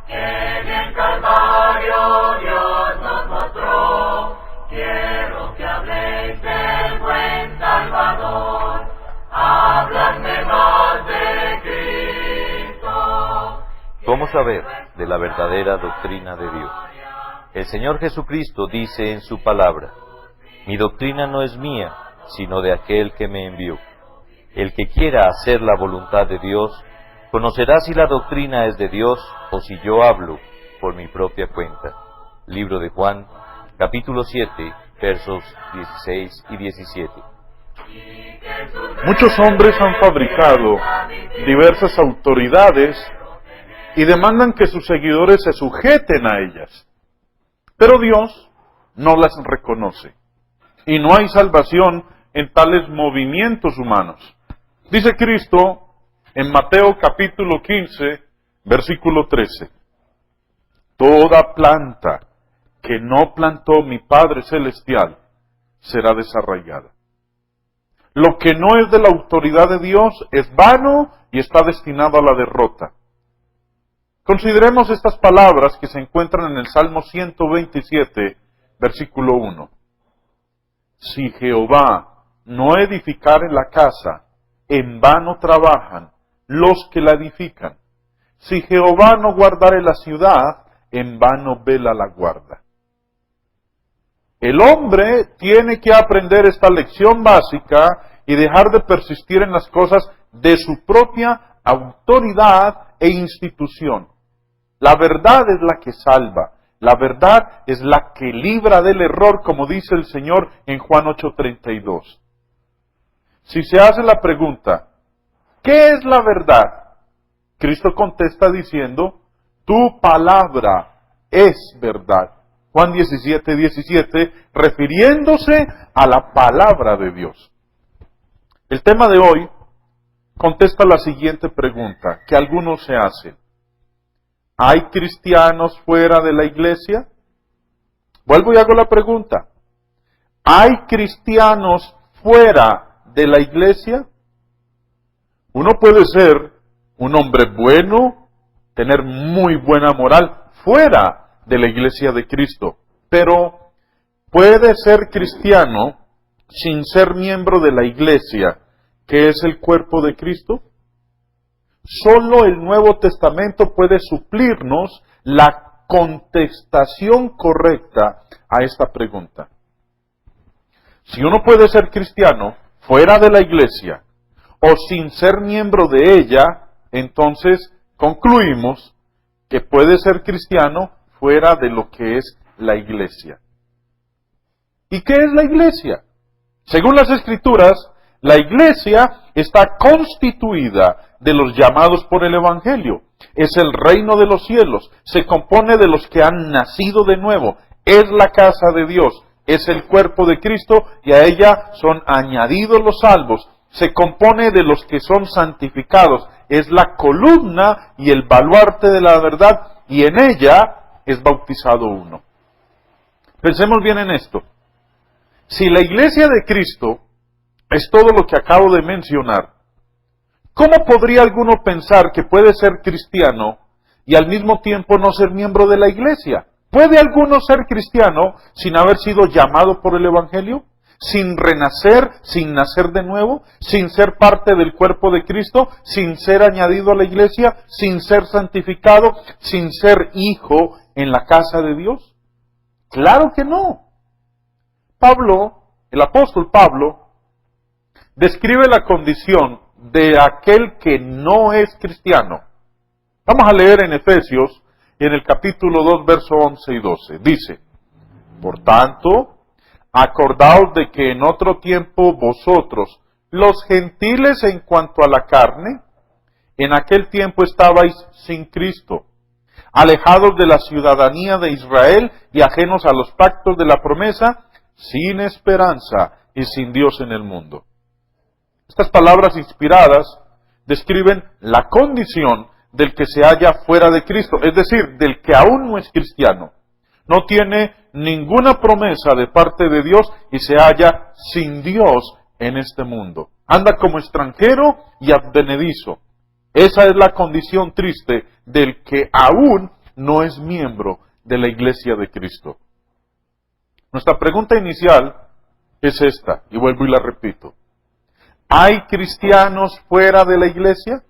que en el Calvario Dios nos mostró. Quiero que habléis del buen Salvador, habladme más de Cristo. ¿Cómo saber de la verdadera doctrina de Dios? El Señor Jesucristo dice en su palabra: mi doctrina no es mía, sino de aquel que me envió. El que quiera hacer la voluntad de Dios, conocerá si la doctrina es de Dios o si yo hablo por mi propia cuenta. Libro de Juan, capítulo 7, versos 16 y 17. Muchos hombres han fabricado diversas autoridades y demandan que sus seguidores se sujeten a ellas. Pero Dios no las reconoce. Y no hay salvación en tales movimientos humanos. Dice Cristo en Mateo capítulo 15, versículo 13. Toda planta que no plantó mi Padre Celestial será desarraigada. Lo que no es de la autoridad de Dios es vano y está destinado a la derrota. Consideremos estas palabras que se encuentran en el Salmo 127, versículo 1. Si Jehová no edificare la casa, en vano trabajan los que la edifican. Si Jehová no guardare la ciudad, en vano vela la guarda. El hombre tiene que aprender esta lección básica y dejar de persistir en las cosas de su propia autoridad e institución. La verdad es la que salva. La verdad es la que libra del error, como dice el Señor en Juan 8:32. Si se hace la pregunta, ¿qué es la verdad? Cristo contesta diciendo, tu palabra es verdad. Juan 17:17, refiriéndose a la palabra de Dios. El tema de hoy contesta la siguiente pregunta que algunos se hacen. ¿Hay cristianos fuera de la iglesia? Vuelvo y hago la pregunta. ¿Hay cristianos fuera de la iglesia? Uno puede ser un hombre bueno, tener muy buena moral fuera de la iglesia de Cristo, pero ¿puede ser cristiano sin ser miembro de la iglesia, que es el cuerpo de Cristo? Solo el Nuevo Testamento puede suplirnos la contestación correcta a esta pregunta. Si uno puede ser cristiano fuera de la iglesia o sin ser miembro de ella, entonces concluimos que puede ser cristiano fuera de lo que es la iglesia. ¿Y qué es la iglesia? Según las Escrituras, la iglesia está constituida de los llamados por el Evangelio. Es el reino de los cielos. Se compone de los que han nacido de nuevo. Es la casa de Dios. Es el cuerpo de Cristo y a ella son añadidos los salvos. Se compone de los que son santificados. Es la columna y el baluarte de la verdad y en ella es bautizado uno. Pensemos bien en esto. Si la iglesia de Cristo es todo lo que acabo de mencionar, ¿cómo podría alguno pensar que puede ser cristiano y al mismo tiempo no ser miembro de la iglesia? ¿Puede alguno ser cristiano sin haber sido llamado por el Evangelio? ¿Sin renacer, sin nacer de nuevo? ¿Sin ser parte del cuerpo de Cristo? ¿Sin ser añadido a la iglesia? ¿Sin ser santificado? ¿Sin ser hijo en la casa de Dios? ¡Claro que no! Pablo, el apóstol Pablo, describe la condición de aquel que no es cristiano. Vamos a leer en Efesios, en el capítulo 2, versos 11 y 12. Dice, por tanto, acordaos de que en otro tiempo vosotros, los gentiles en cuanto a la carne, en aquel tiempo estabais sin Cristo, alejados de la ciudadanía de Israel y ajenos a los pactos de la promesa, sin esperanza y sin Dios en el mundo. Estas palabras inspiradas describen la condición del que se halla fuera de Cristo, es decir, del que aún no es cristiano. No tiene ninguna promesa de parte de Dios y se halla sin Dios en este mundo. Anda como extranjero y advenedizo. Esa es la condición triste del que aún no es miembro de la iglesia de Cristo. Nuestra pregunta inicial es esta, y vuelvo y la repito. ¿Hay cristianos fuera de la iglesia?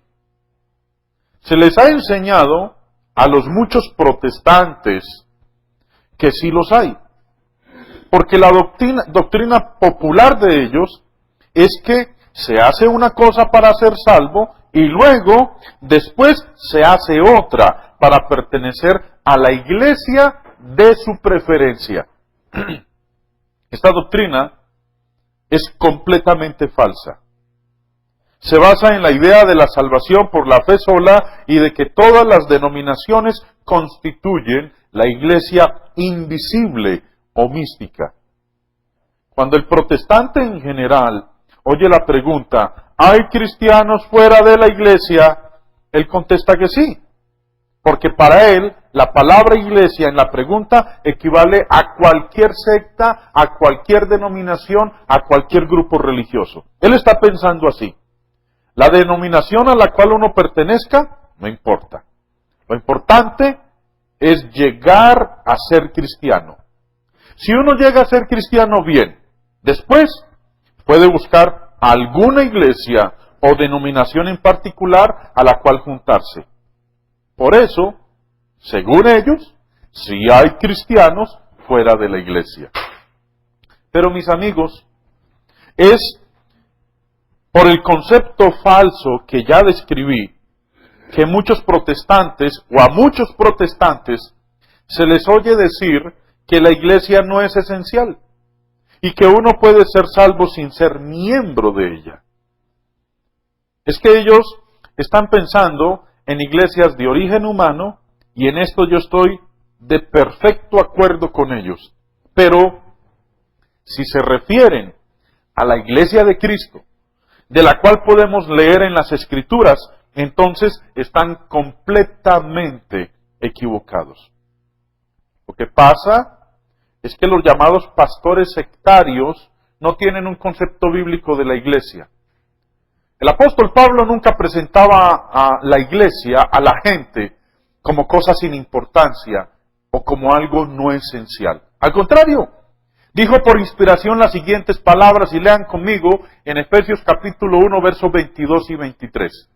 Se les ha enseñado a los muchos protestantes que sí los hay. Porque la doctrina popular de ellos es que se hace una cosa para ser salvo y luego, después, se hace otra para pertenecer a la iglesia de su preferencia. Esta doctrina es completamente falsa. Se basa en la idea de la salvación por la fe sola y de que todas las denominaciones constituyen la iglesia invisible o mística. Cuando el protestante en general oye la pregunta, ¿hay cristianos fuera de la iglesia?, él contesta que sí, porque para él la palabra iglesia en la pregunta equivale a cualquier secta, a cualquier denominación, a cualquier grupo religioso. Él está pensando así. La denominación a la cual uno pertenezca, no importa. Lo importante es llegar a ser cristiano. Si uno llega a ser cristiano, bien. Después puede buscar alguna iglesia o denominación en particular a la cual juntarse. Por eso, según ellos, sí hay cristianos fuera de la iglesia. Pero mis amigos, es por el concepto falso que ya describí, que muchos protestantes, o a muchos protestantes, se les oye decir que la iglesia no es esencial, y que uno puede ser salvo sin ser miembro de ella. Es que ellos están pensando en iglesias de origen humano, y en esto yo estoy de perfecto acuerdo con ellos. Pero, si se refieren a la iglesia de Cristo, de la cual podemos leer en las Escrituras, entonces están completamente equivocados. Lo que pasa es que los llamados pastores sectarios no tienen un concepto bíblico de la iglesia. El apóstol Pablo nunca presentaba a la iglesia, a la gente, como cosa sin importancia o como algo no esencial. Al contrario, dijo por inspiración las siguientes palabras, y lean conmigo en Efesios capítulo 1, versos 22 y 23.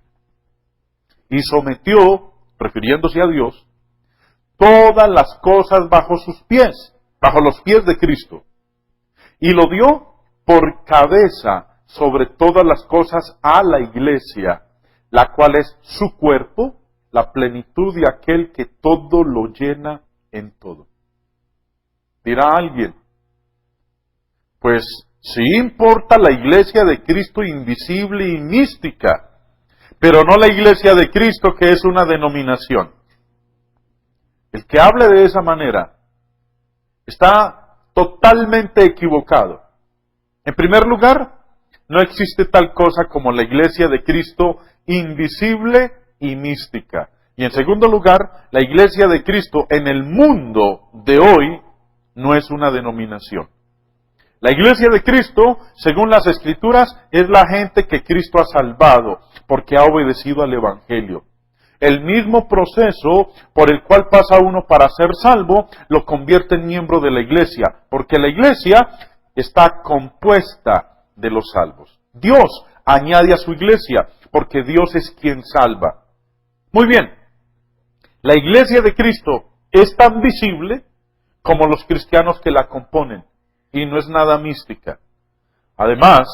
Y sometió, refiriéndose a Dios, todas las cosas bajo sus pies, bajo los pies de Cristo, y lo dio por cabeza sobre todas las cosas a la iglesia, la cual es su cuerpo, la plenitud de aquel que todo lo llena en todo. Dirá alguien, pues sí importa la iglesia de Cristo invisible y mística, pero no la iglesia de Cristo que es una denominación. El que hable de esa manera está totalmente equivocado. En primer lugar, no existe tal cosa como la iglesia de Cristo invisible y mística. Y en segundo lugar, la iglesia de Cristo en el mundo de hoy no es una denominación. La iglesia de Cristo, según las Escrituras, es la gente que Cristo ha salvado porque ha obedecido al Evangelio. El mismo proceso por el cual pasa uno para ser salvo, lo convierte en miembro de la iglesia, porque la iglesia está compuesta de los salvos. Dios añade a su iglesia, porque Dios es quien salva. Muy bien, la iglesia de Cristo es tan visible como los cristianos que la componen, y no es nada mística. Además,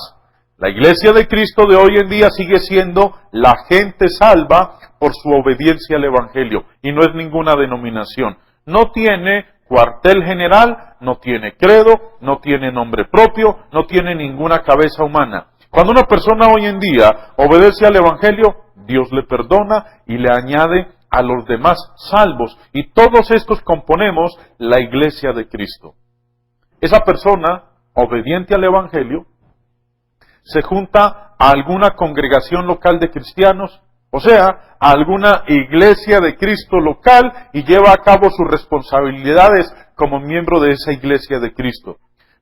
la iglesia de Cristo de hoy en día sigue siendo la gente salva por su obediencia al Evangelio, y no es ninguna denominación. No tiene cuartel general, no tiene credo, no tiene nombre propio, no tiene ninguna cabeza humana. Cuando una persona hoy en día obedece al Evangelio, Dios le perdona y le añade a los demás salvos, y todos estos componemos la iglesia de Cristo. Esa persona, obediente al Evangelio, se junta a alguna congregación local de cristianos, o sea, a alguna iglesia de Cristo local, y lleva a cabo sus responsabilidades como miembro de esa iglesia de Cristo.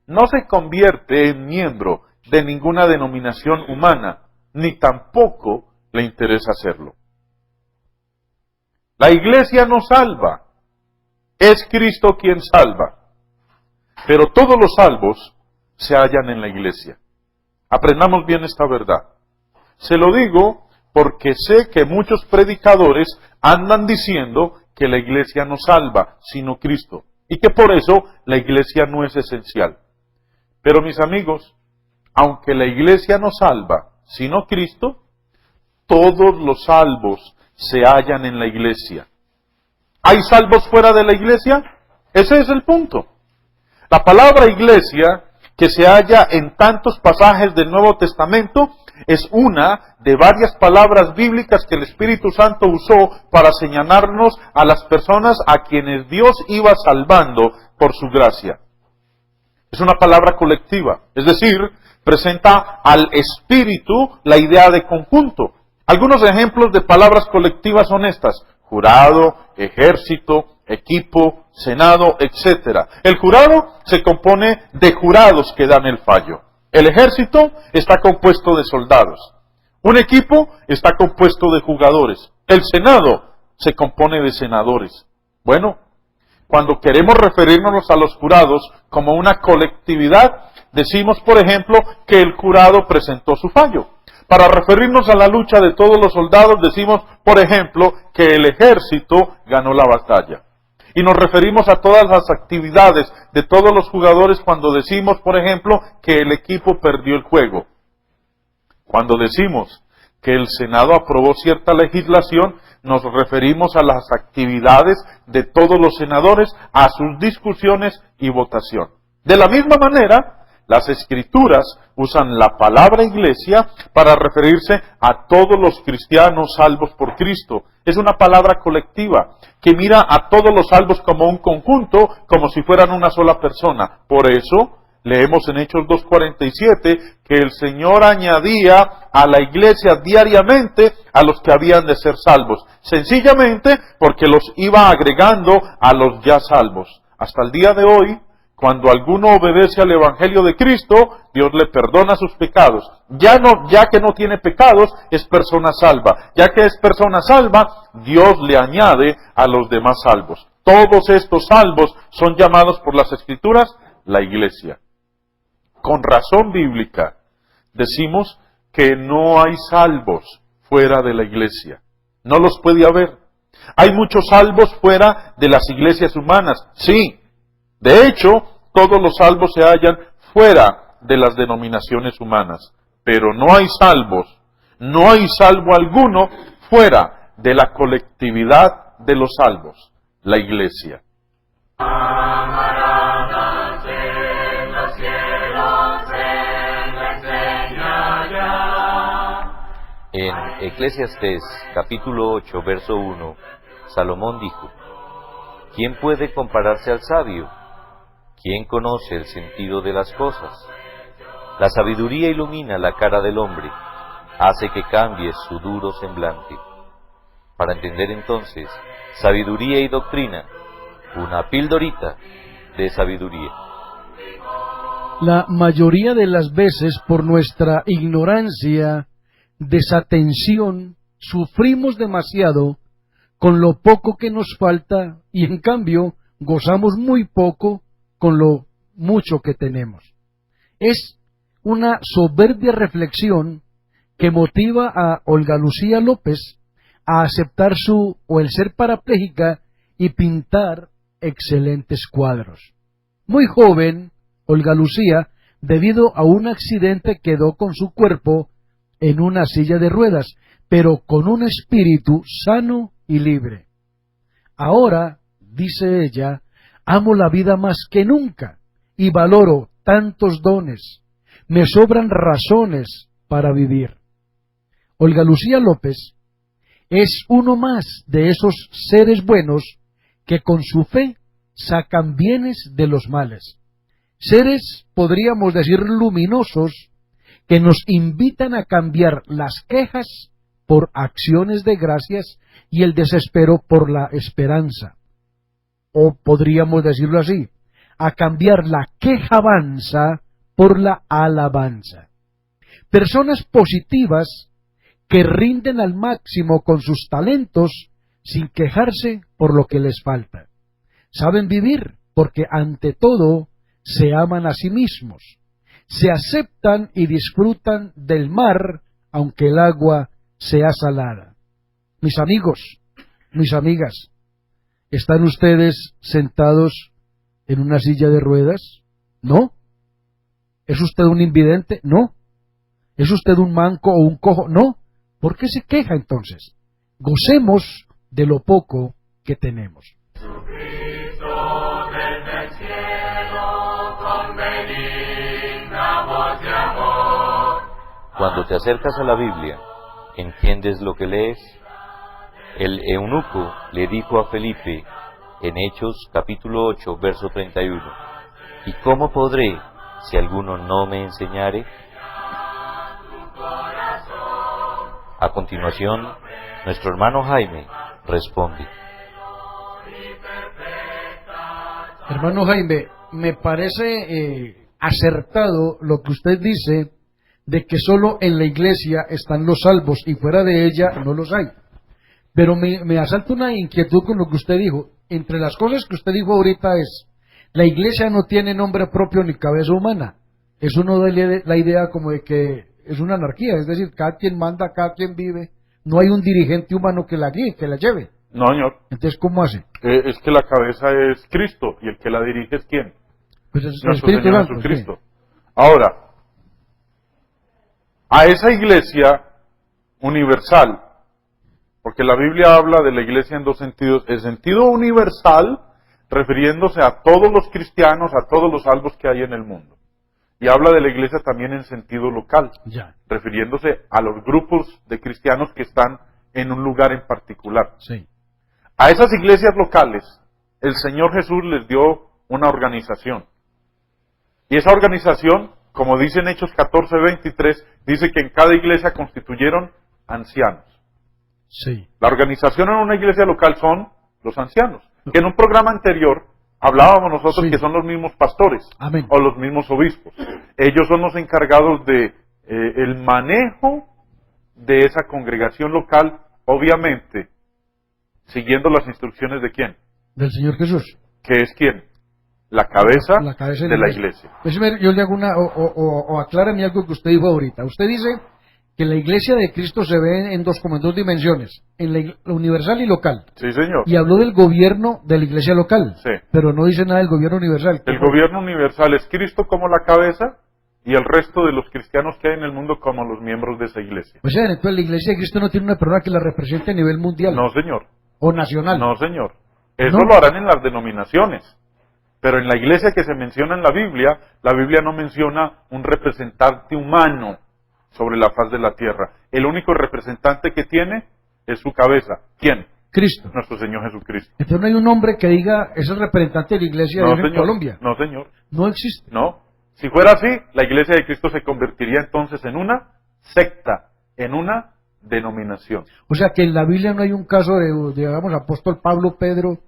No se convierte en miembro de ninguna denominación humana, ni tampoco le interesa hacerlo. La iglesia no salva, Es Cristo quien salva. Pero todos los salvos se hallan en la iglesia. Aprendamos bien esta verdad. Se lo digo porque sé que muchos predicadores andan diciendo que la iglesia no salva, sino Cristo, y que por eso la iglesia no es esencial. Pero mis amigos, aunque la iglesia no salva, sino Cristo, todos los salvos se hallan en la iglesia. ¿Hay salvos fuera de la iglesia? Ese es el punto. La palabra iglesia, que se halla en tantos pasajes del Nuevo Testamento, es una de varias palabras bíblicas que el Espíritu Santo usó para señalarnos a las personas a quienes Dios iba salvando por su gracia. Es una palabra colectiva, es decir, presenta al Espíritu la idea de conjunto. Algunos ejemplos de palabras colectivas son estas: jurado, ejército, equipo, senado, etc. El jurado se compone de jurados que dan el fallo. El ejército está compuesto de soldados. Un equipo está compuesto de jugadores. El senado se compone de senadores. Bueno, cuando queremos referirnos a los jurados como una colectividad, decimos, por ejemplo, que el jurado presentó su fallo. Para referirnos a la lucha de todos los soldados, decimos, por ejemplo, que el ejército ganó la batalla. Y nos referimos a todas las actividades de todos los jugadores cuando decimos, por ejemplo, que el equipo perdió el juego. Cuando decimos que el Senado aprobó cierta legislación, nos referimos a las actividades de todos los senadores, a sus discusiones y votación. De la misma manera, las Escrituras usan la palabra iglesia para referirse a todos los cristianos salvos por Cristo. Es una palabra colectiva que mira a todos los salvos como un conjunto, como si fueran una sola persona. Por eso, leemos en Hechos 2:47 que el Señor añadía a la iglesia diariamente a los que habían de ser salvos. Sencillamente porque los iba agregando a los ya salvos. Hasta el día de hoy, cuando alguno obedece al Evangelio de Cristo, Dios le perdona sus pecados. Ya que no tiene pecados, es persona salva. Ya que es persona salva, Dios le añade a los demás salvos. Todos estos salvos son llamados por las Escrituras la iglesia. Con razón bíblica, decimos que no hay salvos fuera de la iglesia. No los puede haber. Hay muchos salvos fuera de las iglesias humanas, sí. De hecho, todos los salvos se hallan fuera de las denominaciones humanas, pero no hay salvos, no hay salvo alguno fuera de la colectividad de los salvos, la iglesia. Amarás en los cielos, Él enseña ya. En Eclesiastés capítulo 8, verso 1, Salomón dijo: ¿Quién puede compararse al sabio? ¿Quién conoce el sentido de las cosas? La sabiduría ilumina la cara del hombre, hace que cambie su duro semblante. Para entender entonces sabiduría y doctrina, una pildorita de sabiduría. La mayoría de las veces, por nuestra ignorancia, desatención, sufrimos demasiado con lo poco que nos falta y en cambio gozamos muy poco con lo mucho que tenemos. Es una soberbia reflexión que motiva a Olga Lucía López a aceptar el ser parapléjica y pintar excelentes cuadros. Muy joven, Olga Lucía, debido a un accidente, quedó con su cuerpo en una silla de ruedas, pero con un espíritu sano y libre. Ahora, dice ella, amo la vida más que nunca y valoro tantos dones. Me sobran razones para vivir. Olga Lucía López es uno más de esos seres buenos que con su fe sacan bienes de los males. Seres, podríamos decir, luminosos, que nos invitan a cambiar las quejas por acciones de gracias y el desespero por la esperanza. O podríamos decirlo así, a cambiar la quejabanza por la alabanza. Personas positivas que rinden al máximo con sus talentos sin quejarse por lo que les falta. saben vivir, porque ante todo se aman a sí mismos, se aceptan y disfrutan del mar, aunque el agua sea salada. Mis amigos, mis amigas, ¿están ustedes sentados en una silla de ruedas? ¿No? ¿Es usted un invidente? No. ¿Es usted un manco o un cojo? No. ¿Por qué se queja entonces? Gocemos de lo poco que tenemos. Jesucristo desde el cielo con benigna voz de amor. Cuando te acercas a la Biblia, ¿entiendes lo que lees? El eunuco le dijo a Felipe en Hechos capítulo 8, verso 31, ¿y cómo podré si alguno no me enseñare? A continuación, nuestro hermano Jaime responde. Hermano Jaime, me parece acertado lo que usted dice de que solo en la iglesia están los salvos y fuera de ella no los hay. Pero me asalta una inquietud con lo que usted dijo. Entre las cosas que usted dijo ahorita es, la iglesia no tiene nombre propio ni cabeza humana. Eso no da la idea como de que es una anarquía, es decir, cada quien manda, cada quien vive. No hay un dirigente humano que la guíe, que la lleve. No, señor. Entonces, ¿cómo hace? Es que la cabeza es Cristo y el que la dirige es ¿quién? Pues es el Nuestro Espíritu Señor Santo. Jesucristo. Ahora, a esa iglesia universal, porque la Biblia habla de la iglesia en dos sentidos, el sentido universal, refiriéndose a todos los cristianos, a todos los salvos que hay en el mundo. Y habla de la iglesia también en sentido local, Ya. refiriéndose a los grupos de cristianos que están en un lugar en particular. Sí. A esas iglesias locales, el Señor Jesús les dio una organización. Y esa organización, como dice en Hechos 14:23, dice que en cada iglesia constituyeron ancianos. Sí. La organización en una iglesia local son los ancianos. Que en un programa anterior hablábamos nosotros Sí. que son los mismos pastores Amén. o los mismos obispos. Ellos son los encargados de el manejo de esa congregación local, obviamente, siguiendo las instrucciones de quién, Del Señor Jesús. que es quién, la cabeza, La cabeza de la iglesia. Pues, yo le hago o aclárame algo que usted dijo ahorita. Usted dice que la iglesia de Cristo se ve como en dos dimensiones, en la universal y local. Sí, señor. Y habló del gobierno de la iglesia local, Sí. pero no dice nada del gobierno universal. El gobierno universal es Cristo como la cabeza y el resto de los cristianos que hay en el mundo como los miembros de esa iglesia. O sea, entonces la iglesia de Cristo no tiene una persona que la represente a nivel mundial No, señor. o nacional. No, señor. Eso ¿No? lo harán en las denominaciones. Pero en la iglesia que se menciona en la Biblia no menciona un representante humano sobre la faz de la tierra. El único representante que tiene es su cabeza. ¿Quién? Cristo. Nuestro Señor Jesucristo. Entonces no hay un hombre que diga, es el representante de la iglesia de No, Dios en señor. Colombia. No, señor. No existe. No. Si fuera así, la iglesia de Cristo se convertiría entonces en una secta, en una denominación. O sea que en la Biblia no hay un caso de digamos, apóstol Pablo, Pedro,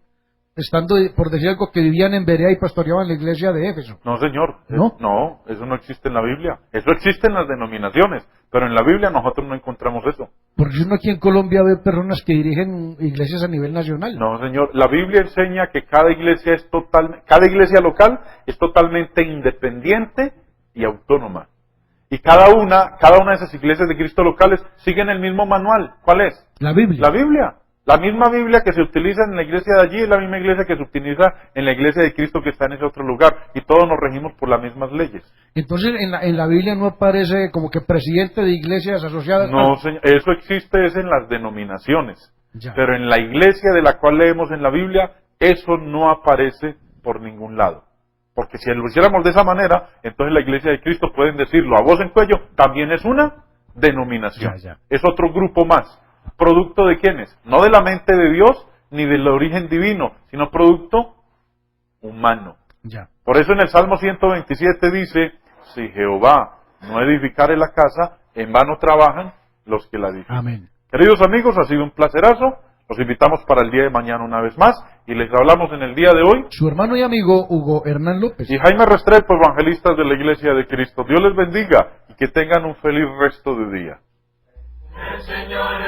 estando, por decir algo, que vivían en Berea y pastoreaban la iglesia de Éfeso. No, señor. ¿No? No, eso no existe en la Biblia. Eso existe en las denominaciones, pero en la Biblia nosotros no encontramos eso. Porque si uno aquí en Colombia ve personas que dirigen iglesias a nivel nacional. No, señor. La Biblia enseña que cada iglesia local es totalmente independiente y autónoma. Y cada una de esas iglesias de Cristo locales siguen el mismo manual. ¿Cuál es? La Biblia. La Biblia. La misma Biblia que se utiliza en la iglesia de allí es la misma iglesia que se utiliza en la iglesia de Cristo que está en ese otro lugar. Y todos nos regimos por las mismas leyes. Entonces en la Biblia no aparece como que presidente de iglesias asociadas. No, señor. Eso existe es en las denominaciones. Ya. Pero en la iglesia de la cual leemos en la Biblia, eso no aparece por ningún lado. Porque si lo hiciéramos de esa manera, entonces la iglesia de Cristo, pueden decirlo a voz en cuello, también es una denominación. Ya. Es otro grupo más. ¿Producto de quiénes? No de la mente de Dios, ni del origen divino, sino producto humano. Ya. Por eso en el Salmo 127 dice, si Jehová no edificare la casa, en vano trabajan los que la edifican. Amén. Queridos amigos, ha sido un placerazo. Los invitamos para el día de mañana una vez más y les hablamos en el día de hoy. Su hermano y amigo Hugo Hernán López. Y Jaime Restrepo, evangelistas de la Iglesia de Cristo. Dios les bendiga y que tengan un feliz resto de día. El Señor